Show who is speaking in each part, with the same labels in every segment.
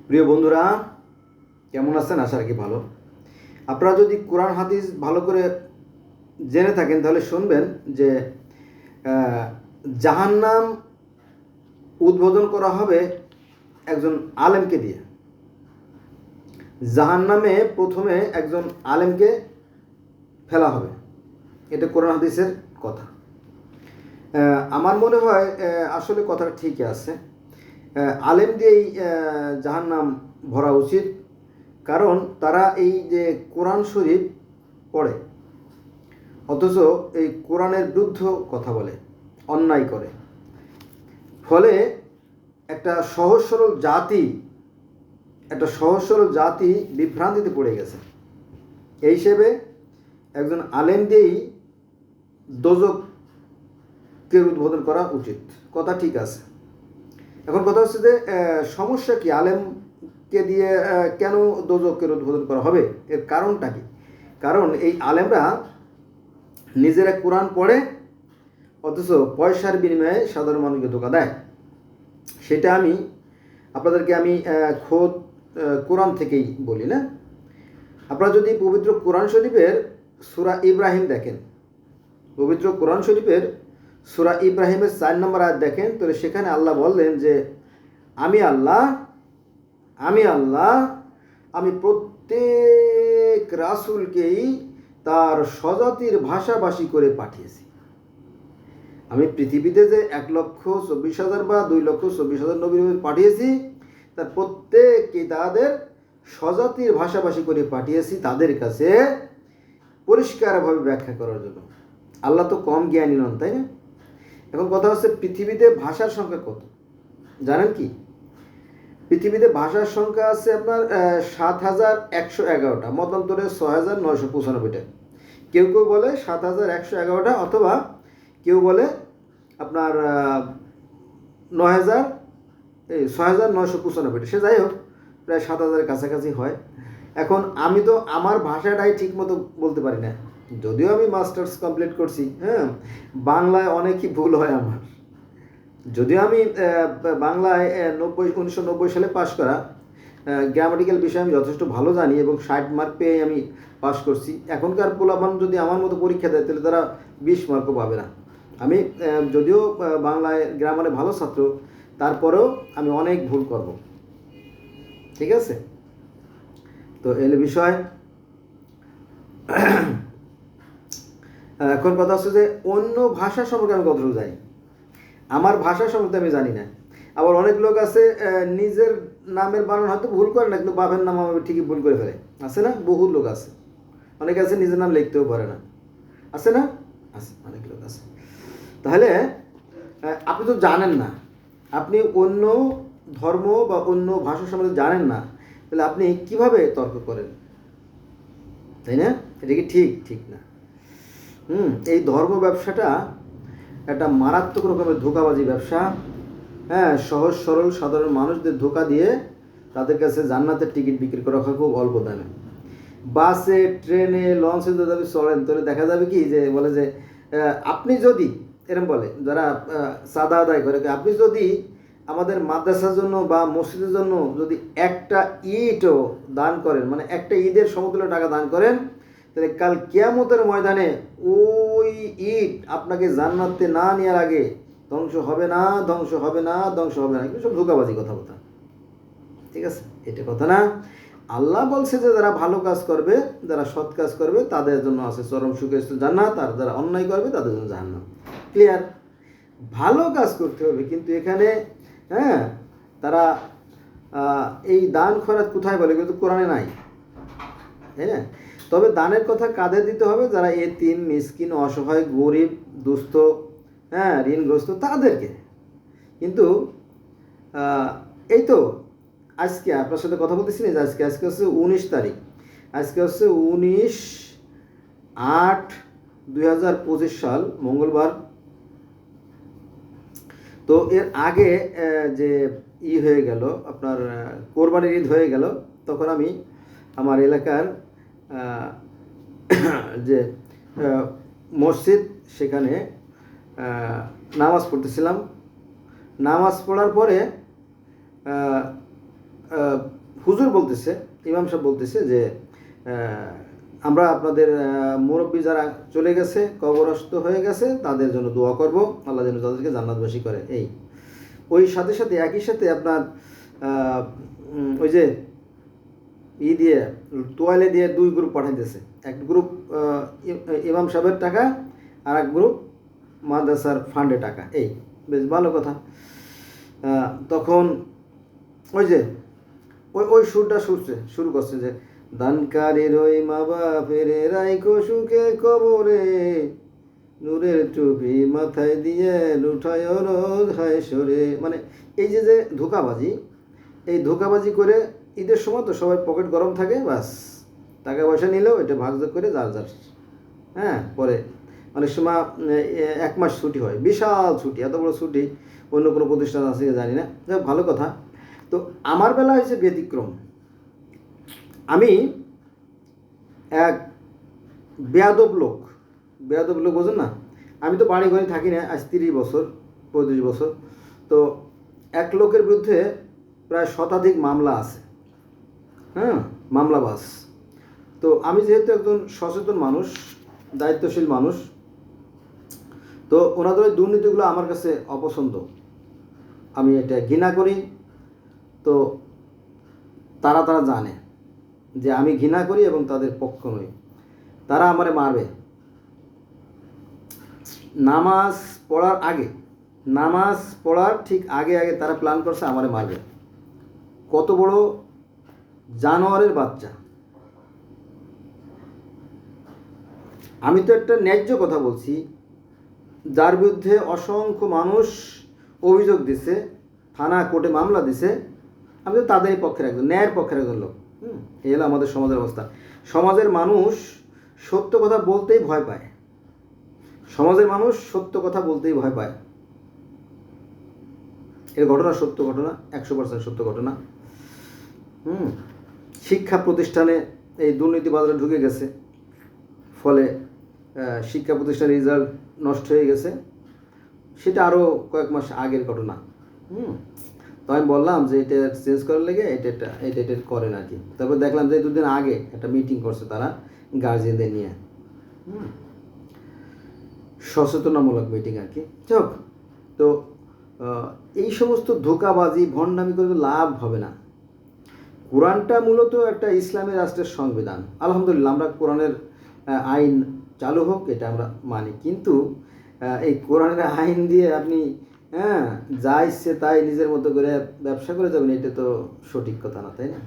Speaker 1: প্রিয় বন্ধুরা, কেমন আছেন? আশা রাখি ভালো। আপনারা যদি কোরআন হাদিস ভালো করে জেনে থাকেন তাহলে শুনবেন যে জাহান্নাম উদ্বোধন করা হবে একজন আলেমকে দিয়ে। জাহান্নামে প্রথমে একজন আলেমকে ফেলা হবে, এটা কোরআন হাদিসের কথা। আমার মনে হয় আসলে কথাটা ঠিকই আছে। আলেম দিয়েই জাহান্নাম ভরা উচিত, কারণ তারা এই যে কোরআন শরীফ পড়ে অথচ এই কোরআনের বিরুদ্ধ কথা বলে, অন্যায় করে, ফলে একটা সহজ সরল জাতি বিভ্রান্তিতে পড়ে গেছে। এই হিসেবে একজন আলেম দিয়েই দোজখের উদ্বোধন করা উচিত। কথা ঠিক আছে। এখন কথা হচ্ছে যে সমস্যা কি? আলেমকে দিয়ে কেন দোজখের উদ্বোধন করা হবে? এর কারণটা কি? কারণ এই আলেমরা নিজেরা কোরআন পড়ে অথচ পয়সার বিনিময়ে সাধারণ মানুষকে ধোঁকা দেয়। সেটা আপনাদেরকে খোদ কোরআন থেকেই বলি না। আপনারা যদি পবিত্র কোরআন শরীফের সূরা ইব্রাহিম দেখেন, পবিত্র কোরআন শরীফের সূরা ইব্রাহিমের 4 নম্বর আয়াত দেখেন, তাহলে সেখানে আল্লাহ বললেন যে আমি আল্লাহ আমি প্রত্যেক রাসূলকেই তার স্বজাতির ভাষাভাষী করে পাঠিয়েছি। আমি পৃথিবীতে যে 1,24,000 বা 2,24,000 নবী পাঠিয়েছি, তার প্রত্যেককে তাদের স্বজাতির ভাষাভাষী করে পাঠিয়েছি তাদের কাছে পরিষ্কারভাবে ব্যাখ্যা করার জন্য। আল্লাহ তো কম জ্ঞানী নন, তাই না? এখন কথা হচ্ছে, পৃথিবীতে ভাষার সংখ্যা কত জানেন কি? পৃথিবীতে ভাষার সংখ্যা আছে আপনার 7,111টা, মতান্তরে 6,995টা। কেউ কেউ বলে 7,111টা, অথবা কেউ বলে আপনার 6,995টা। সে যাই হোক, প্রায় 7,000-এর কাছাকাছি হয়। এখন আমি তো আমার ভাষাটাই ঠিক মতো বলতে পারি না, যদিও আমি মাস্টার্স কমপ্লিট করছি। বাংলায় অনেকই ভুল হয় আমার, যদিও আমি বাংলায় 1990 সালে পাশ করা। গ্রামাটিক্যাল বিষয়ে আমি যথেষ্ট ভালো জানি এবং 60 মার্ক পেয়ে আমি পাশ করছি। এখনকার পোলাপান যদি আমার মতো পরীক্ষা দেয় তাহলে তারা 20 মার্কও পাবে না। আমি যদিও বাংলায় গ্রামারে ভালো ছাত্র, তারপরেও আমি অনেক ভুল করব। ঠিক আছে? তো এই বিষয় এখন কথা হচ্ছে যে অন্য ভাষা সম্পর্কে আমি কতটুকু জানি, আমার ভাষা সম্পর্কে আমি জানি না। আবার অনেক লোক আছে নিজের নামের বানান হয়তো ভুল করে না, কিন্তু বাপের নাম আমি ঠিকই ভুল করে ফেলে। আছে না? বহু লোক আছে। অনেকে আছে নিজের নাম লিখতেও পারে না। আছে না? আছে, অনেক লোক আছে। তাহলে আপনি তো জানেন না, আপনি অন্য ধর্ম বা অন্য ভাষা সম্বন্ধে জানেন না, তাহলে আপনি কিভাবে তর্ক করেন? তাই না? এটা কি ঠিক না? এই ধর্ম ব্যবসাটা একটা মারাত্মক রকমের ধোঁকাবাজি ব্যবসা। সহজ সরল সাধারণ মানুষদের ধোঁকা দিয়ে তাদের কাছে জান্নাতের টিকিট বিক্রি করা হয় খুব অল্প দামে। বাসে, ট্রেনে, লঞ্চে যদি আপনি চলেন তাহলে দেখা যাবে কি যে বলে যে আপনি যদি এরকম বলে, যারা চাঁদা আদায় করে, আপনি যদি আমাদের মাদ্রাসার জন্য বা মসজিদের জন্য যদি একটা ইটও দান করেন, মানে একটা ঈদের সমতুল্য টাকা দান করেন, তাহলে কাল কিয়ামতের ময়দানে ওই ইট আপনাকে জান্নাতে না নেওয়ার আগে ধ্বংস হবে না। এগুলো সব ধোঁকাবাজি কথাবার্তা। ঠিক আছে? এটা কথা না। আল্লাহ বলছে যে যারা ভালো কাজ করবে, যারা সৎ কাজ করবে, তাদের জন্য আছে চরম সুখের জান্নাত, আর যারা অন্যায় করবে তাদের জন্য জাহান্নাম। ক্লিয়ার? ভালো কাজ করতে হবে, কিন্তু এখানে তারা এই দান খয়রাত কোথায় বলে? কিন্তু কোরআনে নাই, তাই না? তবে দানের কথা কাদের দিতে হবে? যারা এতিম, মিসকিন, অসহায়, গরিব, দুস্থ, ঋণগ্রস্ত, তাদেরকে। কিন্তু এই তো আজকে আপনার সাথে কথা বলতেছি না যে আজকে হচ্ছে 19 তারিখ, আজকে হচ্ছে 19/8/2025 সাল, মঙ্গলবার। তো এর আগে যে হয়ে গেল আপনার কোরবানির ঈদ হয়ে গেল, তখন আমি আমার এলাকার যে মসজিদ, সেখানে নামাজ পড়তেছিলাম। নামাজ পড়ার পরে হুজুর বলতেছে, ইমাম সাহেব বলতেছে যে আমরা আপনাদের মুরব্বী যারা চলে গেছে, কবরস্থ হয়ে গেছে, তাদের জন্য দোয়া করব, আল্লাহ যেন তাদেরকে জান্নাতবাসী করে। এই ওই সাথে সাথে একই সাথে আপনার ওই যে দিয়ে তোয়ালে দিয়ে 2 গ্রুপ পাঠাইতেছে। এক গ্রুপ ইমাম সাহেবের টাকা, আর এক গ্রুপ মাদ্রাসার ফান্ডে টাকা। এই বেশ ভালো কথা। তখন ওই যে ওই সুরটা শুরু করছে যে দানকারীর ওই মা বাপের রাইকো সুখে কবরে, নূরের টুপি মাথায় দিয়ে লুঠায় রোজ হায় সরে। মানে এই যে ধোঁকাবাজি, এই ধোঁকাবাজি করে ঈদের সময় তো সবাই পকেট গরম থাকে, বাস টাকা পয়সা নিলেও এটা ভাগযোগ করে যার যার। পরে অনেক সময় 1 মাস ছুটি হয়, বিশাল ছুটি, এত বড় ছুটি অন্য কোনো প্রতিষ্ঠান আছে জানি না। ভালো কথা। তো আমার বেলা হয়েছে ব্যতিক্রম। আমি এক বেয়াদব লোক বোঝেন না, আমি তো বাড়ি ঘরে থাকি না আজ 30 বছর 35 বছর। তো এক লোকের বিরুদ্ধে প্রায় শতাধিক মামলা আছে, মামলাবাজ। তো আমি যেহেতু একজন সচেতন মানুষ, দায়িত্বশীল মানুষ, তো ওনাদের ওই দুর্নীতিগুলো আমার কাছে অপছন্দ, আমি এটা ঘৃণা করি। তো তারা জানে যে আমি ঘৃণা করি এবং তাদের পক্ষ নই। তারা আমারে মারবে নামাজ পড়ার ঠিক আগে তারা প্ল্যান করছে আমারে মারবে। কত বড় জানোয়ারের বাচ্চা! আমি তো একটা ন্যায্য কথা বলছি, যার বিরুদ্ধে অসংখ্য মানুষ অভিযোগ দিছে, থানা কোর্টে মামলা দিছে। আমি তো তাদেরই পক্ষের একজন, ন্যায়ের পক্ষের একজন লোক। এই হলো আমাদের সমাজের অবস্থা। সমাজের মানুষ সত্য কথা বলতেই ভয় পায়। এর ঘটনা সত্য ঘটনা, 100% সত্য ঘটনা। শিক্ষা প্রতিষ্ঠানে এই দুর্নীতিবাজরা ঢুকে গেছে, ফলে শিক্ষা প্রতিষ্ঠানের রেজাল্ট নষ্ট হয়ে গেছে। সেটা আরও কয়েক মাস আগের ঘটনা। তো আমি বললাম যে এটা চেঞ্জ করার লেগে এটা করেন আর কি। তারপর দেখলাম যে 2 দিন আগে একটা মিটিং করছে তারা গার্জিয়ানদের নিয়ে, সচেতনামূলক মিটিং আর কি। তো এই সমস্ত ধোঁকাবাজি ভণ্ডামি করে লাভ হবে না। কোরআনটা মূলত একটা ইসলামী রাষ্ট্রের সংবিধান। আলহামদুলিল্লাহ, আমরা কোরআনের আইন চালু হোক এটা আমরা মানি, কিন্তু এই কোরআনের আইন দিয়ে আপনি যা ইচ্ছে তাই নিজের মতো করে ব্যবসা করে যাবেন, এটা তো সঠিক কথা না, তাই না?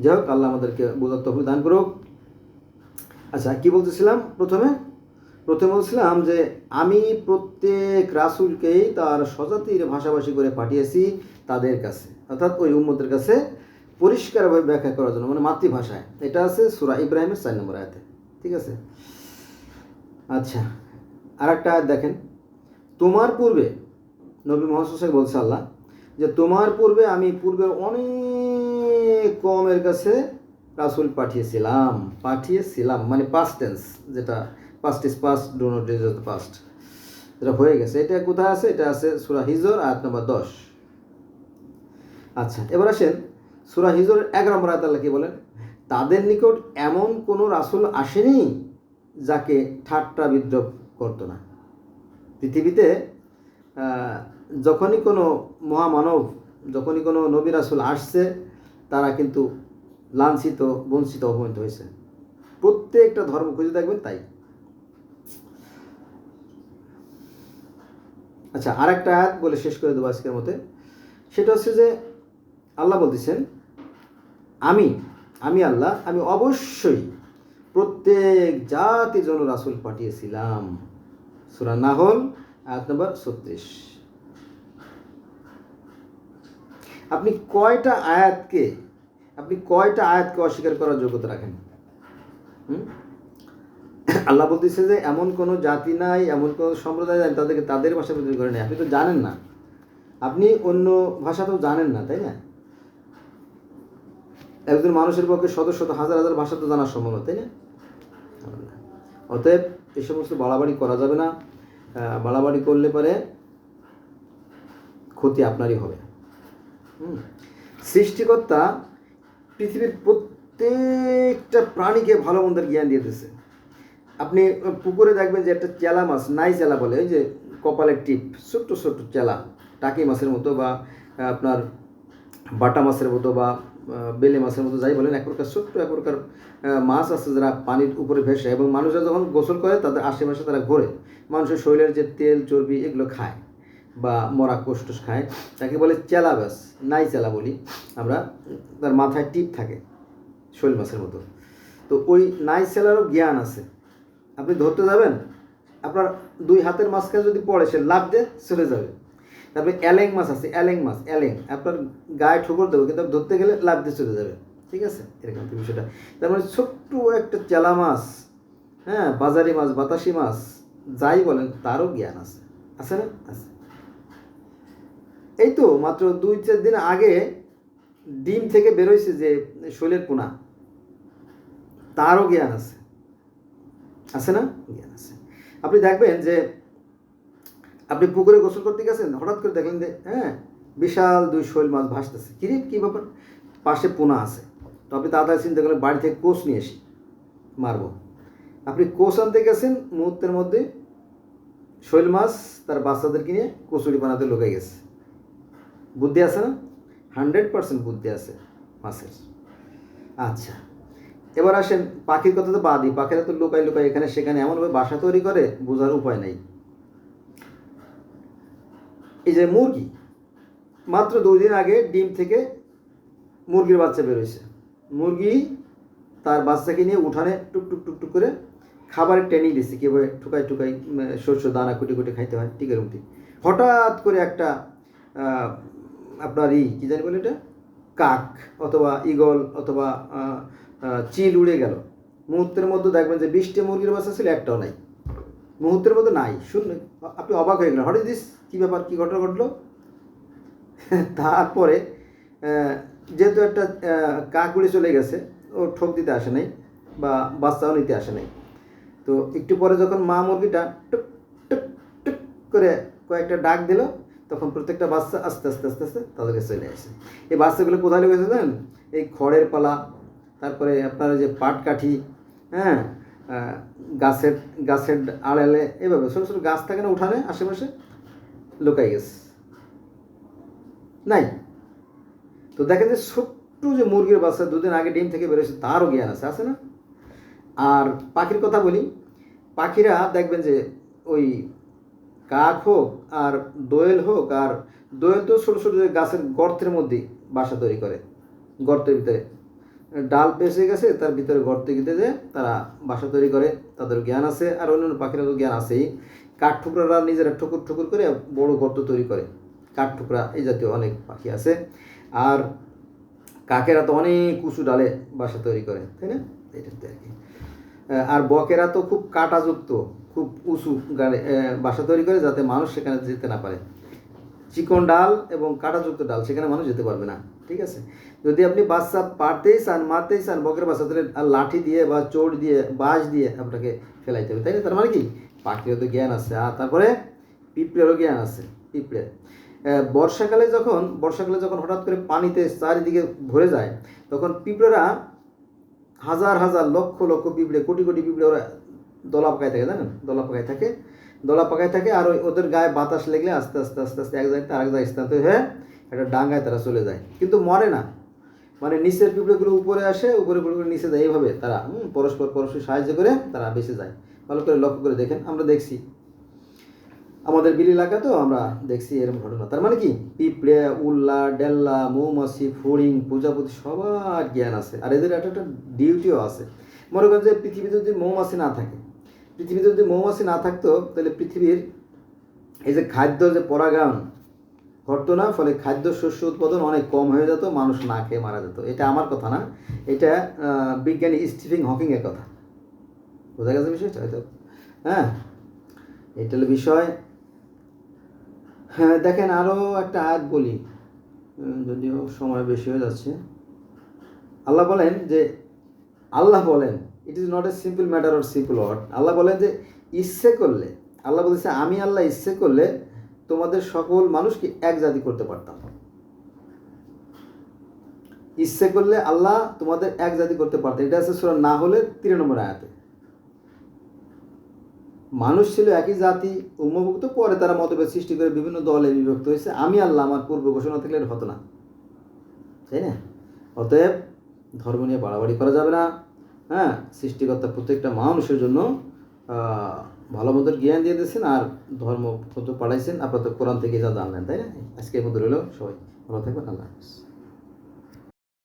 Speaker 1: যাই হোক, আল্লাহ আমাদেরকে বোঝার তৌফিক দান করুক। আচ্ছা, কি বলতেছিলাম? প্রথমে বলছিলাম যে আমি প্রত্যেক রাসূলকেই তার স্বজাতির ভাষাভাষী করে পাঠিয়েছি তাদের কাছে, অর্থাৎ ওই উম্মতের কাছে পরিষ্কারভাবে ব্যাখ্যা করার জন্য, মানে মাতৃভাষায়। এটা আছে সূরা ইব্রাহিমের 4 নম্বর আয়াতে, ঠিক আছে? আচ্ছা, আর একটা আয়াত দেখেন, তোমার পূর্বে নবী মুহাম্মদ সাল্লাল্লাহু আলাইহি ওয়াসাল্লাম বলছে আল্লাহ যে তোমার পূর্বে আমি পূর্বের অনেক কওমের কাছে রাসূল পাঠিয়েছিলাম, মানে পাস্ট টেন্স, যেটা past is past, do not is the past, যেটা হয়ে গেছে। এটা কোথায় আছে? এটা আছে সূরা হিজর আয়াত নম্বর 10। আচ্ছা, এবার আসেন সূরা হিজর 11 নম্বর আয়াতে আল্লাহ কি বলেন? তাদের নিকট এমন কোনো রাসূল আসেনি যাকে ঠাট্টা বিদ্রূপ করতো না। পৃথিবীতে যখনই কোনো মহামানব, যখনই কোনো নবী রাসূল আসছে, তারা কিন্তু লাঞ্ছিত, বঞ্চিত, অপমানিত হয়েছে। প্রত্যেকটা ধর্ম খুঁজে দেখবেন তাই। আচ্ছা, আর একটা আয়াত বলে শেষ করে দেবো আজকের মতে। সেটা হচ্ছে যে আল্লাহ বলতেছেন, আমি আল্লাহ, আমি অবশ্যই প্রত্যেক জাতির জন্য রাসূল পাঠিয়েছিলাম। সূরা নাহল আয়াত নম্বর 36। আপনি কয়টা আয়াতকে অস্বীকার করার যোগ্যতা রাখেন? আল্লাহ বলতেছে যে এমন কোনো জাতি নাই, এমন কোনো সম্প্রদায় নাই তাদেরকে তাদের ভাষা প্রচার করে নেই। আপনি তো জানেন না, আপনি অন্য ভাষা তো জানেন না, তাই না? একজন মানুষের পক্ষে শত শত হাজার হাজার ভাষা তো জানা সম্ভব না, তাই না? অতএব এই সমস্ত বাড়াবাড়ি করা যাবে না। বাড়াবাড়ি করলে পরে ক্ষতি আপনারই হবে। সৃষ্টিকর্তা পৃথিবীর প্রত্যেকটা প্রাণীকে ভালো মন্দের জ্ঞান দিয়ে দিয়েছে। আপনি পুকুরে দেখবেন যে একটা চেলা মাছ, নাই চেলা বলে, ওই যে কপালের টিপ, ছোট্ট ছোট্ট চেলা, টাকি মাছের মতো বা আপনার বাটা মাছের মতো বা বেলে মাছের মতো, যাই বলেন, এক প্রকার ছোট্ট এক প্রকার মাছ আছে যারা পানির উপরে ভেসে, এবং মানুষরা যখন গোসল করে তাদের আশেপাশে তারা ঘোরে, মানুষের শরীরের যে তেল চর্বি এগুলো খায় বা মরা কোষ্ঠোস খায়, তাকে বলে চেলা মাছ, নাই চেলা বলি আমরা। তার মাথায় টিপ থাকে শৈল মাছের মতো। তো ওই নাই চেলারও জ্ঞান আছে। আপনি ধরতে যাবেন, আপনার 2 হাতের মাঝখানে যদি পড়ে, সে লাফ দিয়ে চলে যাবে। তারপরে অ্যালেং মাছ আছে, অ্যালেং মাছ, অ্যালেং আপনার গায়ে ঠোকর দেবো, কিন্তু ধরতে গেলে লাফ দিয়ে চলে যাবে। ঠিক আছে, এরকম বিষয়টা। তার মানে ছোট্ট একটা চেলা মাছ, হ্যাঁ, বাজারি মাছ, বাতাসি মাছ, যাই বলেন, তারও জ্ঞান আছে, আছে না? আছে। এই তো মাত্র 2-4 দিন আগে ডিম থেকে বেরোইছে যে শৈলের পোনা, তারও জ্ঞান আছে, আছে না? জ্ঞান আছে। আপনি দেখবেন যে আপনি পুকুরে গোসল করতে গেছেন, হঠাৎ করে দেখলেন যে হ্যাঁ, বিশাল 2 শৈল মাছ ভাসতেছে। কিরে, কী ব্যাপার? পাশে পোনা আছে। তো আপনি তাড়াতাড়ি চিন্তা করলেন বাড়ি থেকে কোষ নিয়ে এসি, মারবো। আপনি কোষ আনতে গেছেন, মুহূর্তের মধ্যে শৈল মাছ তার বাচ্চাদেরকে নিয়ে কচুরি বানাতে লোকাই গেছে। বুদ্ধি আছে না? 100% বুদ্ধি আছে মাছের। আচ্ছা, এবার আসেন পাখির কথা তো বাদই। পাখিরা তো লুকাই লুকাই এখানে সেখানে এমনভাবে বাসা তৈরি করে, বোঝার উপায় নেই। এই যে মুরগি, মাত্র 2 দিন আগে ডিম থেকে মুরগির বাচ্চা বেরোয়েছে। মুরগি তার বাচ্চাকে নিয়ে উঠানে টুকটুক টুকটুক করে খাবারের ট্রেনিং দিচ্ছে, কীভাবে ঠুকাই ঠুকাই শস্য দানা কুটি কুটি খাইতে হয়, ঠিক এরকম। হঠাৎ করে একটা আপনার কী জানি বলে এটা, কাক অথবা ঈগল অথবা চিল উড়ে গেল। মুহূর্তের মধ্যে দেখবেন যে 20টা মুরগির বাচ্চা ছিল, একটাও নাই। মুহূর্তের মধ্যে নাই, শূন্য। আপনি অবাক হয়ে গেলেন, হঠাৎ দিস কী ব্যাপার, কী ঘটনা ঘটলো? তারপরে যেহেতু একটা কাক উড়ে চলে গেছে, ও ঠোক দিতে আসে নাই বা বাচ্চাও নিতে আসে নাই। তো একটু পরে যখন মা মুরগিটা টুক টুক টুক করে কয়েকটা ডাক দিল, তখন প্রত্যেকটা বাচ্চা আস্তে আস্তে আস্তে আস্তে তাদের কাছে চলে আসে। এই বাচ্চাগুলো কোথায় লেগেছে জানেন? এই খড়ের পালা, তারপরে আপনার যে পাটকাঠি, হ্যাঁ, গাছের গাছের আড়ালে, এভাবে ছোটো ছোটো গাছ থাকে না উঠানে আশেপাশে, লুকাই গেছে, নাই। তো দেখেন যে ছোট্ট যে মুরগির বাচ্চা 2 দিন আগে ডিম থেকে বেরোচ্ছে, তারও জ্ঞান আছে, আছে না? আর পাখির কথা বলি, পাখিরা দেখবেন যে ওই কাক হোক আর দোয়েল হোক, আর দোয়েল তো ছোটো ছোটো গাছের গর্তের মধ্যেই বাসা তৈরি করে, গর্তের ভিতরে ডাল পেঁচে গেছে, তার ভিতরে গর্তে গিতে যে তারা বাসা তৈরি করে, তাদের জ্ঞান আছে। আর অন্যান্য পাখিরা তো জ্ঞান আছেই। কাঠ ঠুকরারা নিজেরা ঠুকুর ঠুকুর করে বড় গর্ত তৈরি করে, কাঠ ঠুকরা এই জাতীয় অনেক পাখি আছে। আর কাকেরা তো অনেক উঁচু ডালে বাসা তৈরি করে, তাই না? এটাতে আর কি। আর বকেরা তো খুব কাঁটাযুক্ত, খুব উঁচু গালে বাসা তৈরি করে, যাতে মানুষ সেখানে যেতে না পারে। চিকন ডাল এবং কাঁটাযুক্ত ডাল, সেখানে মানুষ যেতে পারবে না। ঠিক আছে, যদি আপনি বাচ্চা পারতেই চান, মারতেই চান বকের বাচ্চা, তাহলে আর লাঠি দিয়ে বা চোট দিয়ে বাঁশ দিয়ে আপনাকে ফেলাইতে হবে, তাই না? তার মানে কি, পাখিরও তো জ্ঞান আছে। আর তারপরে পিঁপড়েরও জ্ঞান আছে। পিঁপড়ে বর্ষাকালে যখন হঠাৎ করে পানিতে চারিদিকে ভরে যায়, তখন পিঁপড়েরা হাজার হাজার লক্ষ লক্ষ পিঁপড়ে, কোটি কোটি পিঁপড়ে, ওরা দলা পাকায় থাকে, জানেন? দলা পাকায় থাকে। আর ওদের গায়ে বাতাস লেগলে আস্তে আস্তে আস্তে আস্তে এক জায়গায় আরেক জায়গায় স্থানান্তরিত হয়ে একটা ডাঙ্গায় তারা চলে যায়, কিন্তু মরে না। মানে নিচের পিঁপড়েগুলো উপরে আসে, উপরে পিঁপড়েগুলো নিচে যায়, এইভাবে তারা পরস্পর সাহায্য করে তারা বেঁচে যায়। ভালো করে লক্ষ্য করে দেখেন, আমরা দেখছি আমাদের বিল এলাকা, তো আমরা দেখছি এরকম ঘটনা। তার মানে কি, পিঁপড়ে, উল্লা, ডেল্লা, মৌমাছি, ফড়িং, প্রজাপতি, সবার জ্ঞান আছে। আর এদের একটা ডিউটিও আছে। মনে করেন যে পৃথিবীতে যদি মৌমাছি না থাকতো, তাহলে পৃথিবীর এই যে খাদ্য যে পরাগায়ন ঘটতো না, ফলে খাদ্য শস্য উৎপাদন অনেক কম হয়ে যেত, মানুষ না খেয়ে মারা যেত। এটা আমার কথা না, এটা বিজ্ঞানী স্টিফেন হকিংয়ের কথা। বোঝা গেছে বিষয়টা হয়তো? হ্যাঁ, এটা হলো বিষয়। হ্যাঁ, দেখেন আরও একটা আয়াত বলি, যদিও সময় বেশি হয়ে যাচ্ছে। আল্লাহ বলেন, it is not a simple matter or simple word. আল্লাহ বলেন যে ইচ্ছে করলে, আল্লাহ বলেছে আমি আল্লাহ ইচ্ছে করলে তোমাদের সকল মানুষকে এক জাতি করতে পারতাম। ইচ্ছে করলে আল্লাহ তোমাদের এক জাতি করতে পারতেন। এটা আছে সূরা নাহলের 3 নম্বর আয়াতে। মানুষ ছিল একই জাতি, উম্মভুক্ত, পরে তারা মতভেদ সৃষ্টি করে বিভিন্ন দলে বিভক্ত হয়েছে। আমি আল্লাহ আমার পূর্ব ঘোষণা থাকলে এটা হতো না, তাই না? অতএব ধর্ম নিয়ে বাড়াবাড়ি করা যাবে না। হ্যাঁ, সৃষ্টিকর্তা প্রত্যেকটা মানুষের জন্য ভালো মতো জ্ঞান দিয়ে দিয়েছেন আর ধর্ম কত পাঠাইছেন। আপনার তো কোরআন থেকে যা জানলেন, তাই না? আজকে মতো রইল, সবাই ভালো থাকবেন। আল্লাহ হাফেজ।